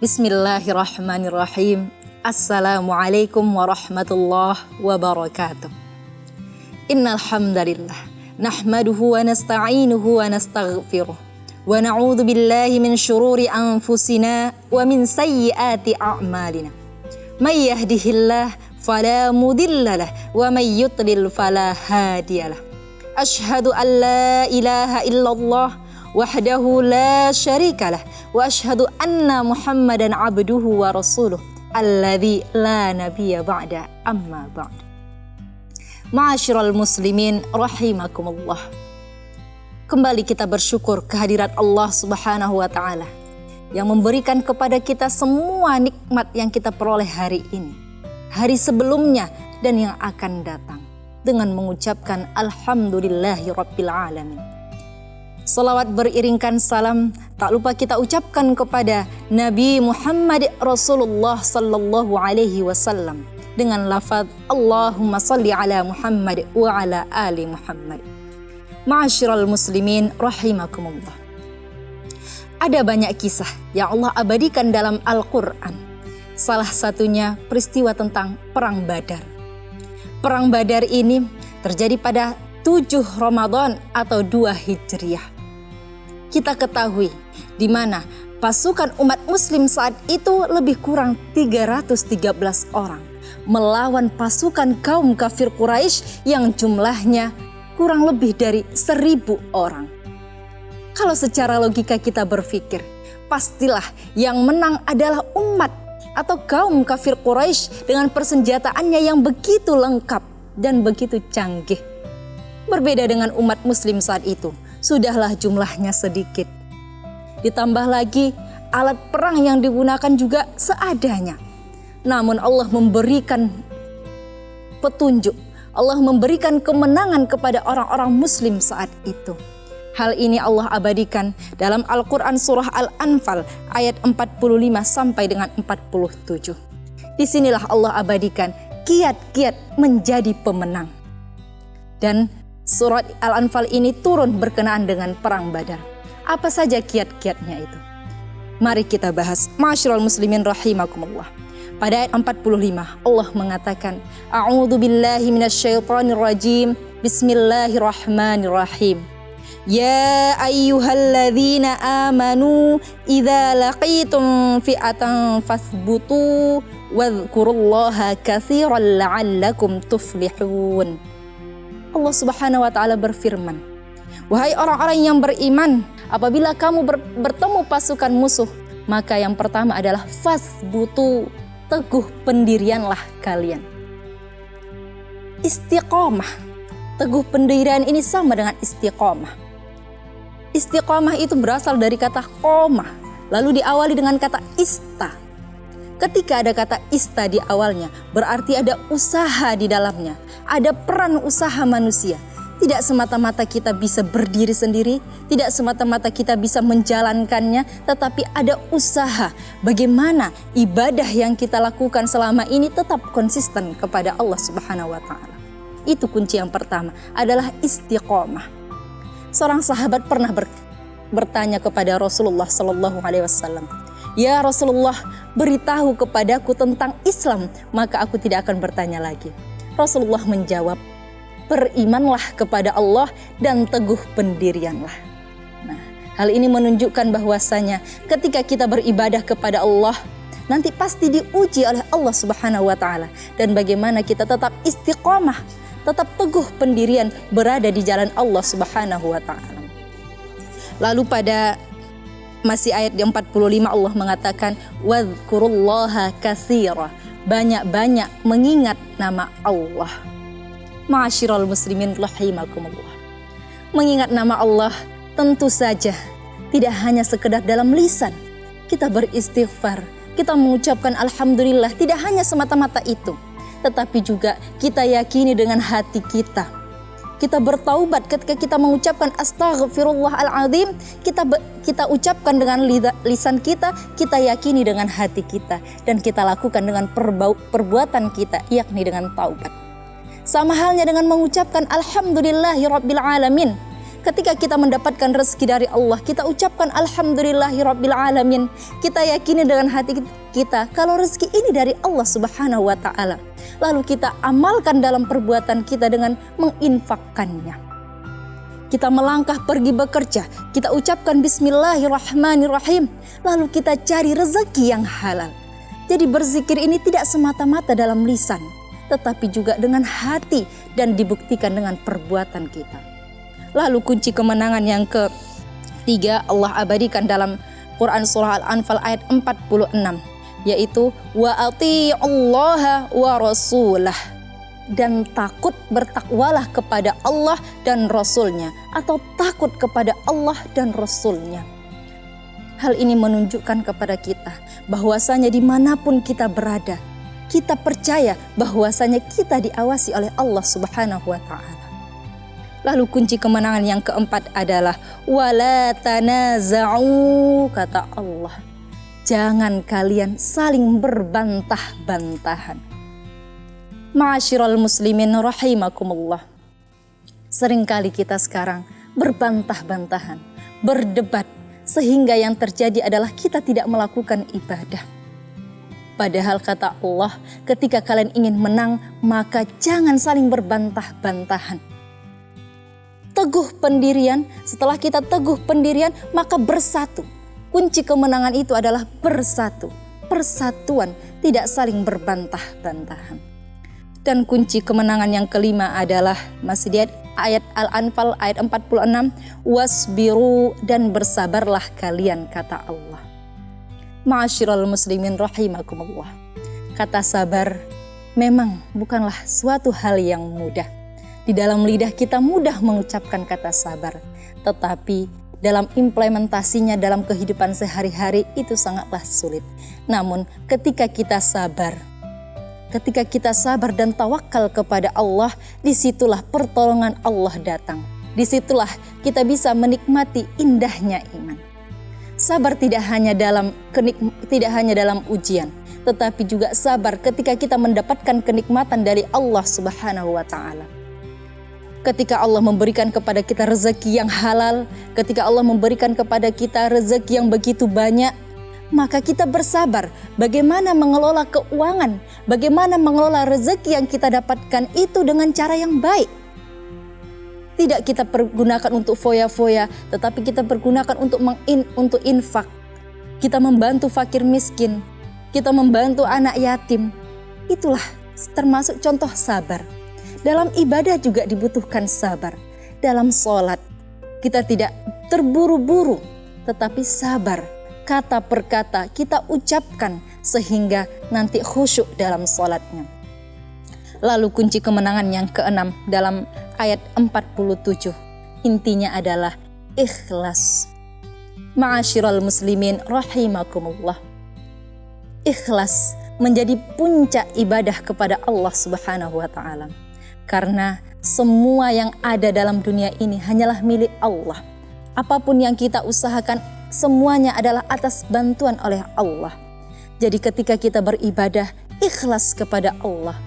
Bismillahirrahmanirrahim. Assalamualaikum warahmatullahi wabarakatuh. Innal hamdalillah nahmaduhu wa nasta'inuhu wa nastaghfiruh wa na'udzu billahi min syururi anfusina wa min sayyiati a'malina. May yahdihillah fala mudhillalah wa may yudlil fala hadiyalah. Asyhadu an la ilaha illallah wahdahu la syarikalah wa asyhadu anna Muhammadan abduhu wa rasuluh alladzi la nabiyya ba'da amma ba'd. Ma'asyiral muslimin rahimakumullah. Kembali kita bersyukur kehadirat Allah Subhanahu wa taala yang memberikan kepada kita semua nikmat yang kita peroleh hari ini, hari sebelumnya dan yang akan datang, dengan mengucapkan alhamdulillahi rabbil alamin. Salawat beriringkan salam tak lupa kita ucapkan kepada Nabi Muhammad Rasulullah sallallahu alaihi wasallam dengan lafaz Allahumma salli ala Muhammad wa ala ali Muhammad. Ma'asyiral muslimin rahimakumullah. Ada banyak kisah yang Allah abadikan dalam Al-Qur'an. Salah satunya peristiwa tentang Perang Badar. Perang Badar ini terjadi pada 7 Ramadan atau 2 Hijriah. Kita ketahui di mana pasukan umat muslim saat itu lebih kurang 313 orang melawan pasukan kaum kafir Quraisy yang jumlahnya kurang lebih dari 1.000 orang. Kalau secara logika kita berpikir, pastilah yang menang adalah umat atau kaum kafir Quraisy dengan persenjataannya yang begitu lengkap dan begitu canggih. Berbeda dengan umat muslim saat itu, sudahlah jumlahnya sedikit. Ditambah lagi alat perang yang digunakan juga seadanya. Namun Allah memberikan petunjuk, Allah memberikan kemenangan kepada orang-orang muslim saat itu. Hal ini Allah abadikan dalam Al-Quran surah Al-Anfal ayat 45 sampai dengan 47. Disinilah Allah abadikan kiat-kiat menjadi pemenang. Dan surat Al-Anfal ini turun berkenaan dengan Perang Badar. Apa saja kiat-kiatnya itu? Mari kita bahas. Ma'asyiral muslimin rahimakumullah. Pada ayat 45 Allah mengatakan, A'udzu billahi minasyaitonir rajim. Bismillahirrahmanirrahim. Ya ayyuhalladzina amanu idza laqitum fi'atan fathbutu wadhkurullaha katsiran la'allakum tuflihun. Allah Subhanahu wa taala berfirman, wahai orang-orang yang beriman, apabila kamu bertemu pasukan musuh, maka yang pertama adalah fasbutu, teguh pendirianlah kalian. Istiqomah, teguh pendirian ini sama dengan istiqomah. Istiqomah itu berasal dari kata qomah, lalu diawali dengan kata ista. Ketika ada kata ista di awalnya, berarti ada usaha di dalamnya, ada peran usaha manusia. Tidak semata-mata kita bisa berdiri sendiri, tidak semata-mata kita bisa menjalankannya, tetapi ada usaha bagaimana ibadah yang kita lakukan selama ini tetap konsisten kepada Allah Subhanahu wa taala. Itu kunci yang pertama, adalah istiqomah. Seorang sahabat pernah bertanya kepada Rasulullah sallallahu alaihi wasallam, "Ya Rasulullah, beritahu kepadaku tentang Islam, maka aku tidak akan bertanya lagi." Rasulullah menjawab, berimanlah kepada Allah dan teguh pendirianlah. Nah, hal ini menunjukkan bahwasanya ketika kita beribadah kepada Allah, nanti pasti diuji oleh Allah Subhanahu wa taala, dan bagaimana kita tetap istiqomah, tetap teguh pendirian berada di jalan Allah Subhanahu wa taala. Lalu pada masih ayat 45 Allah mengatakan wadhkurullaha katsira, banyak-banyak mengingat nama Allah. Ma'asyiral muslimin rahimakumullah. Mengingat nama Allah tentu saja tidak hanya sekedar dalam lisan. Kita beristighfar, kita mengucapkan alhamdulillah, tidak hanya semata-mata itu, tetapi juga kita yakini dengan hati kita. Kita bertaubat ketika kita mengucapkan astaghfirullahaladzim, kita ucapkan dengan lisan kita yakini dengan hati kita, dan kita lakukan dengan perbuatan kita, yakni dengan taubat. Sama halnya dengan mengucapkan alhamdulillahi rabbil alamin. Ketika kita mendapatkan rezeki dari Allah, kita ucapkan alhamdulillahirabbil alamin. Kita yakini dengan hati kita kalau rezeki ini dari Allah Subhanahu wa taala. Lalu kita amalkan dalam perbuatan kita dengan menginfakkannya. Kita melangkah pergi bekerja, kita ucapkan bismillahirrahmanirrahim. Lalu kita cari rezeki yang halal. Jadi berzikir ini tidak semata-mata dalam lisan, tetapi juga dengan hati dan dibuktikan dengan perbuatan kita. Lalu kunci kemenangan yang ketiga Allah abadikan dalam Quran surah Al-Anfal ayat 46, yaitu wa ati'ullaha wa rasulah, dan takut bertakwalah kepada Allah dan Rasulnya, atau takut kepada Allah dan Rasulnya. Hal ini menunjukkan kepada kita bahwasanya dimanapun kita berada, kita percaya bahwasanya kita diawasi oleh Allah Subhanahu wa ta'ala. Lalu kunci kemenangan yang keempat adalah wala tanaza'u, kata Allah. Jangan kalian saling berbantah-bantahan. Ma'asyiral muslimin rahimakumullah. Seringkali kita sekarang berbantah-bantahan, berdebat, sehingga yang terjadi adalah kita tidak melakukan ibadah. Padahal kata Allah, ketika kalian ingin menang, maka jangan saling berbantah-bantahan. Teguh pendirian, setelah kita teguh pendirian, maka bersatu. Kunci kemenangan itu adalah bersatu, persatuan, tidak saling berbantah-bantahan. Dan kunci kemenangan yang kelima adalah masih di ayat Al-Anfal ayat 46, wasbiru, dan bersabarlah kalian, kata Allah. Ma'asyiral muslimin rahimakumullah. Kata sabar memang bukanlah suatu hal yang mudah. Di dalam lidah kita mudah mengucapkan kata sabar, tetapi dalam implementasinya dalam kehidupan sehari-hari itu sangatlah sulit. Namun ketika kita sabar dan tawakal kepada Allah, disitulah pertolongan Allah datang. Disitulah kita bisa menikmati indahnya iman. Sabar tidak hanya dalam ujian, tetapi juga sabar ketika kita mendapatkan kenikmatan dari Allah Subhanahu wa ta'ala. Ketika Allah memberikan kepada kita rezeki yang halal, ketika Allah memberikan kepada kita rezeki yang begitu banyak, maka kita bersabar bagaimana mengelola keuangan, bagaimana mengelola rezeki yang kita dapatkan itu dengan cara yang baik. Tidak kita pergunakan untuk foya-foya, tetapi kita pergunakan untuk infak. Kita membantu fakir miskin, kita membantu anak yatim. Itulah termasuk contoh sabar. Dalam ibadah juga dibutuhkan sabar. Dalam sholat kita tidak terburu-buru, tetapi sabar. Kata per kata kita ucapkan sehingga nanti khusyuk dalam sholatnya. Lalu kunci kemenangan yang keenam dalam ayat 47, intinya adalah ikhlas. Ma'asyiral muslimin rahimakumullah. Ikhlas menjadi puncak ibadah kepada Allah Subhanahu wa ta'ala. Karena semua yang ada dalam dunia ini hanyalah milik Allah. Apapun yang kita usahakan, semuanya adalah atas bantuan oleh Allah. Jadi ketika kita beribadah, ikhlas kepada Allah.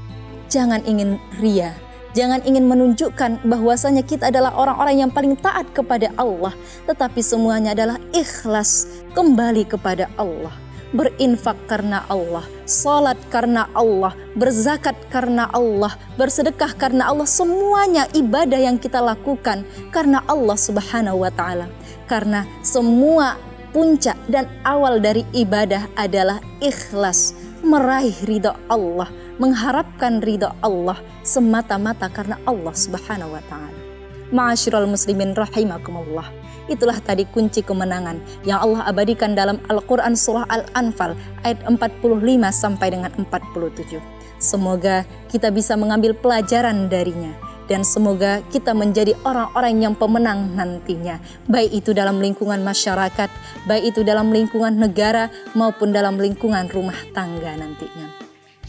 Jangan ingin ria, jangan ingin menunjukkan bahwasanya kita adalah orang-orang yang paling taat kepada Allah. Tetapi semuanya adalah ikhlas kembali kepada Allah. Berinfak karena Allah, salat karena Allah, berzakat karena Allah, bersedekah karena Allah. Semuanya ibadah yang kita lakukan karena Allah Subhanahu wa ta'ala. Karena semua puncak dan awal dari ibadah adalah ikhlas, meraih ridha Allah, mengharapkan ridha Allah semata-mata karena Allah Subhanahu wa ta'ala. Ma'asyiral muslimin rahimakumullah. Itulah tadi kunci kemenangan yang Allah abadikan dalam Al-Quran surah Al-Anfal ayat 45 sampai dengan 47. Semoga kita bisa mengambil pelajaran darinya dan semoga kita menjadi orang-orang yang pemenang nantinya, baik itu dalam lingkungan masyarakat, baik itu dalam lingkungan negara maupun dalam lingkungan rumah tangga nantinya.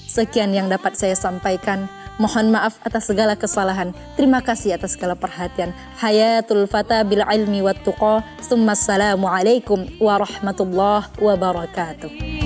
Sekian yang dapat saya sampaikan. Mohon maaf atas segala kesalahan. Terima kasih atas segala perhatian. Hayatul fata bil ilmi wat tuqa. Assalamualaikum warahmatullahi wabarakatuh.